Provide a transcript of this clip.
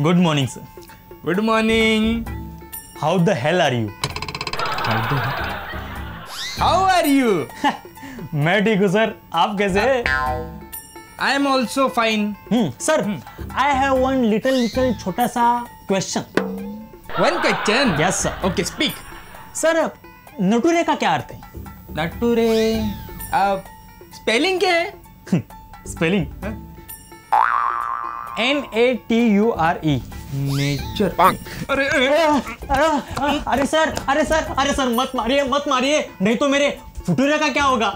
Good morning sir. Good morning. How the hell are you? How are you? मैं ठीक हूँ sir, आप कैसे हैं? I am also fine. Sir, I have one little छोटा सा question. One question? Yes sir. Okay, speak. Sir, nature का क्या अर्थ है? नटुरे स्पेलिंग क्या है? Spelling NATURE। नेचर। अरे सर मत मारिए नहीं तो मेरे फुटूरे का क्या होगा?